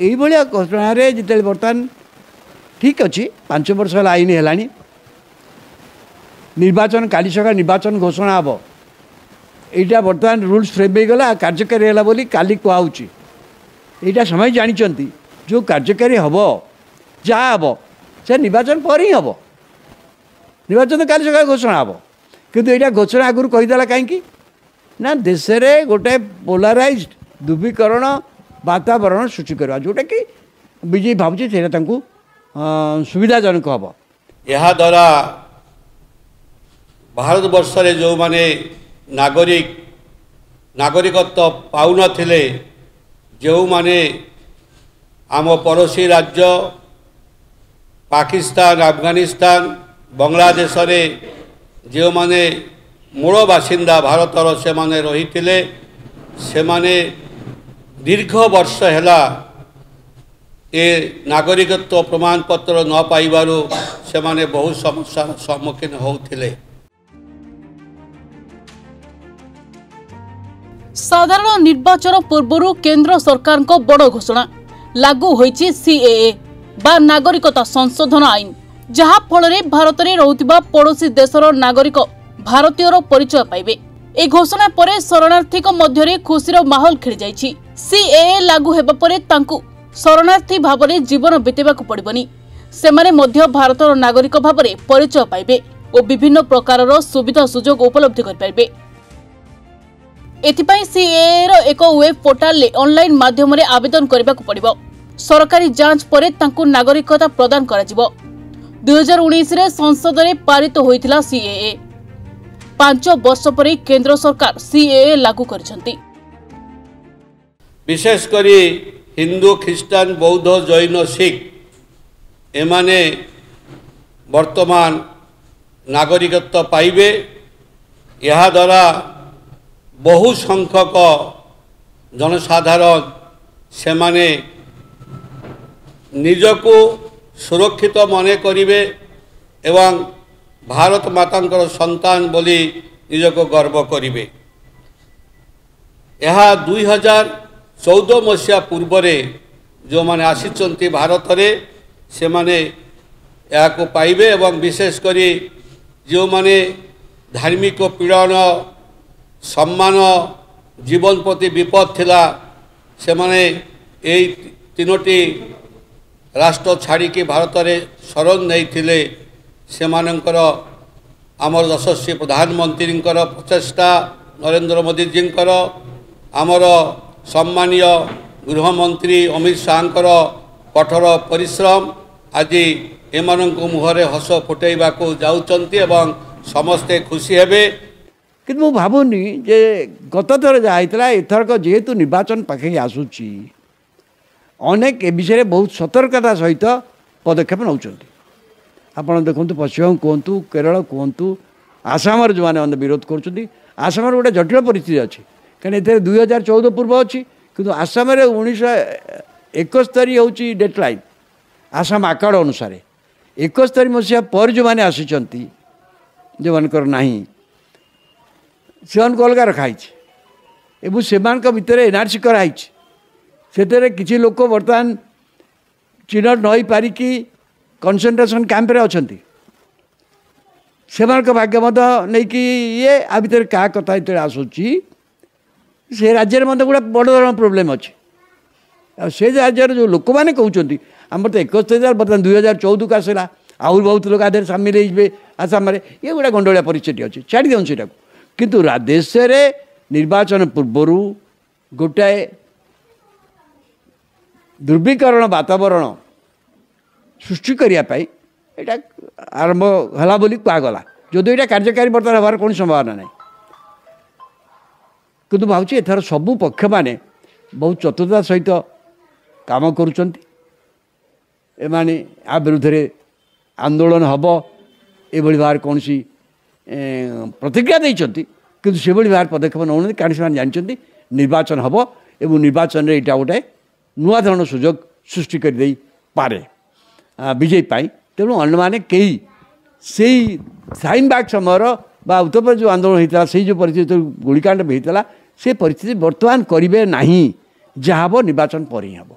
यही घटना जिते बर्तमान ठीक अच्छी 5 वर्ष है आईन है निर्वाचन काली सका निर्वाचन घोषणा हम यहाँ बर्तमान रूल्स फ्रेम हो गला कार्यकारी है बोली काली कहूँ यहाँ समय जानते जो कार्यकारी हम जहाँ हम से निर्वाचन पर ही हम निर्वाचन काली सका घोषणा हम किंतु यहाँ घोषणा आगुरी कहीदेला कहीं ना देश में गोटे पोलाराइज ध्रुवीकरण वातावरण सृष्टि करवा जोटा कि बीजेपी भावुँ से सुविधाजनक हम यह द्वारा भारत वर्ष रे जो माने नागरिकत्व पाऊ नथिले जो माने आम पड़ोसी राज्य पाकिस्तान अफगानिस्तान बांग्लादेश रे जो माने मूल बासिंदा भारतर से माने रही से माने दीर्घ वर्ष है ये नागरिकत्व प्रमाण पत्र न पाइबारु से माने बहुत समस्या सम्मुखीन होते। साधारण निर्वाचन पूर्व केंद्र सरकार को बड़ घोषणा लागू होईछि सीएए बा नागरिकता संशोधन आईन जहा फल भारत में रहुतिबा पड़ोसी देशर नागरिक भारतीयर परिचय पाइबे। ए घोषणा पर शरणार्थी मध्य खुशीर माहौल खेली जाइछि। सीएए लागू हेबा परे तांकु शरणार्थी भाव में जीवन बीतेबाकू पड़िबनी सेमाने मध्य भारतर नागरिक भाव में परिचय पाइबे और विभिन्न प्रकार सुविधा सुजोग उपलब्धि कर पाइबे। एथिपाई सीएए रो एक वेब पोर्टाल ले ऑनलाइन माध्यम रे आवेदन करबा को पड़िबो। सरकारी जांच परे तांकु नागरिकता प्रदान करा जिवो। 2019 रे संसद रे पारित होइथिला सीएए 5 वर्ष परे केंद्र सरकार सीएए लागू करछंती। विशेष करी हिंदू ख्रिस्टान बौद्ध जैन सिख एमाने वर्तमान नागरिकत्व पाइबे। यह द्वारा बहु संख्यक जनसाधारण से माने निजको सुरक्षित मने करिवे एवं भारत मातांकर संतान बोली निजको गर्व करिवे। यह 2014 मसीहा पूर्व जो माने आसीचंती भारत रे से माने या को पाइबे एवं विशेष करी जो माने धार्मिक पीड़न सम्मान जीवन प्रति विपद थिला से माने यही तीनोटी राष्ट्र छाड़ी भारत रे शरण नहीं थिले से मानकर आमर यशस्वी प्रधानमंत्री प्रचेष्टा नरेंद्र मोदी जी आमर सम्मानीय गृहमंत्री अमित शाह कठोर परिश्रम आज एम मुहरे हस फुटेबा जाउचंती एवं समस्ते खुशी हेबे। कि भावुनी जे गत थर जाता एथरक जेहेतु निर्वाचन पाखे आसूची अनेक ए विषय बहुत सतर्कता सहित पदक्षेप नौ। आपड़ देखु पश्चिमबंग कहतु केरल कहतु आसाम जो मैंने विरोध कर आसाम गोटे जटिल परिस्थिति अच्छी कहीं 2014 पूर्व अच्छी कि आसाम 1971 हूँ डेडलाइन आसाम आकाड़ अनुसार 71 मसीहा पर जो मैंने आसी जो मानकर नहीं से अलग रखाई एवं से भितर एनआरसी कराई से किसी लोक बर्तमान चिन्ह नई पारिकी कंसंट्रेशन कैंप रे अच्छा से भाग्य मत नहीं कि ये आ भर क्या कथा ये आसूची से राज्य में गोटे बड़ धरण प्रोब्लेम अच्छे से राज्य जो लोक मैंने कहते आम तो 71,000 बर्तमान 2014 को आसला आहुरी बहुत लोग आधे सामिल हो आसाम ये गोटे गंडोलिया परिस्थिति अच्छी छाड़ी दिखाँ से किंतु देश में निर्वाचन पूर्वर गोटाए ध्रुवीकरण वातावरण सृष्टि करने यहाँ आरंभ है बोली कहगला जदि यहाँ कार्यकारी बर्तमान हमार कौन संभावना नहीं किंतु भावुँ एथर सबू पक्ष माने बहुत चतुरता सहित काम करुँच एमाने आ विरुद्ध आंदोलन हम ये भाव कौन सी प्रतिक्रिया देती किंतु से भाव पदक्षेप नौ कारण से जानते निर्वाचन हम एवं निर्वाचन में यहाँ गोटे नुआ धरण सुजोग सृष्टि कर पारे बीजेपी तेणु अन्य कई से साइन बैक समय उत्तर प्रदेश जो आंदोलन होता से जो परिस्थिति गोलीकांड भी होता से परिस्थिति बर्तमान करेंगे ना जहाँ हम निर्वाचन पर ही हम।